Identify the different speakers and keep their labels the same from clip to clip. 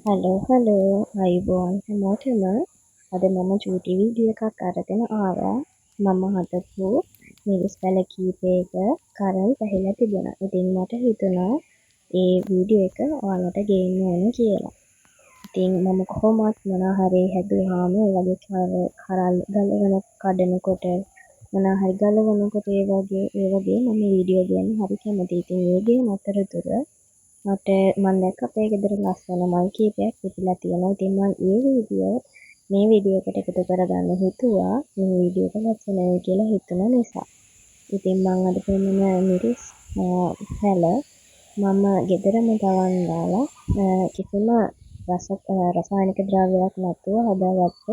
Speaker 1: Hello අයිබෝන් හැමෝටම අද මම චූටි වීඩියෝ එකක් අරගෙන ආවා. මම හදපු මිරිස් පැල කීපයක කරල් පැහිලා තිබුණා. ඉතින් මට හිතුණා ඒ වීඩියෝ එක ඔයාලට ගේන්න ඕන කියලා. ඉතින් මම කොහොමත් මොනවා හරි හැදුවාම ඒ වගේ කරල් ගලවන කඩනකොට මොනවා හරි ගලවනකොට ඒ වගේ මම වීඩියෝ ගන්න හරි කැමතියි. ඉතින් ඒ ගේන අතරතුර මම දැක්ක අපේ ගෙදර ලස්සන මල් කීපයක් පිපිලා තියෙනවා. ඉතින් මම මේ වීඩියෝ එකට එකතු කරගන්න හිතුවා. මේ වීඩියෝ එක ලස්සනයි කියලා හිතුන නිසා. ඉතින් මම අද පෙන්නන මිරිස් පැල මම ගෙදරම තවන් දාලා කිසිම රසායනික ද්‍රව්‍යයක් නැතුව හදාගත්ත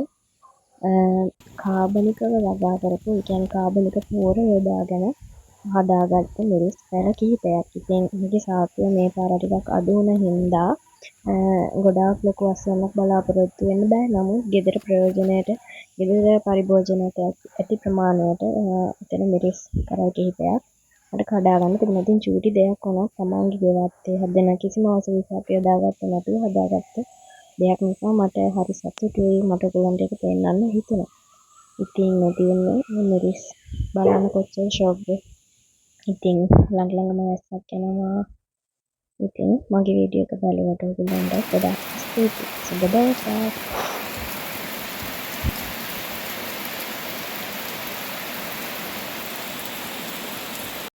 Speaker 1: කාබනිකව වගා කරපු, ඒ කියන්නේ කාබනික පෝර යොදාගෙන හදාගත්ත මිරිස් පැල කිහිපයක්. ඉතින් මේකේ සාත්තුව මේ පාර ටිකක් අඩු වුණ හින්දා ගොඩාක් ලොකු අස්වැන්නක් බලාපොරොත්තු වෙන්න බෑ. නමුත් ගෙදර ප්‍රයෝජනයට, ගෙදර පරිභෝජනයට ඇති ප්‍රමාණයට එතන මිරිස් කරල් කිහිපයක් මට කඩා ගන්න තිබුණා. ඉතින් චූටි දෙයක් වුණත් තමන්ගේ ගෙවත්තේ හදන කිසිම අවශේෂයක් යොදාගත්තේ නැතුව හදාගත්ත දෙයක් නිසා මට හරි සතුටුයි. මට ඔයගොල්ලන්ට ඒක පෙන්නන්න හිතුණා. ඉතින් තියෙන්නේ මිරිස් බලන්න කොච්චර ෂොක්ද. ඉතින් ළඟම වැස්සක් එනවා. ඉතින් මගේ වීඩියෝ එක බලුවට ඔයගොල්ලන්ට ගොඩාක් ස්තුතියි. සුබ දවසක්.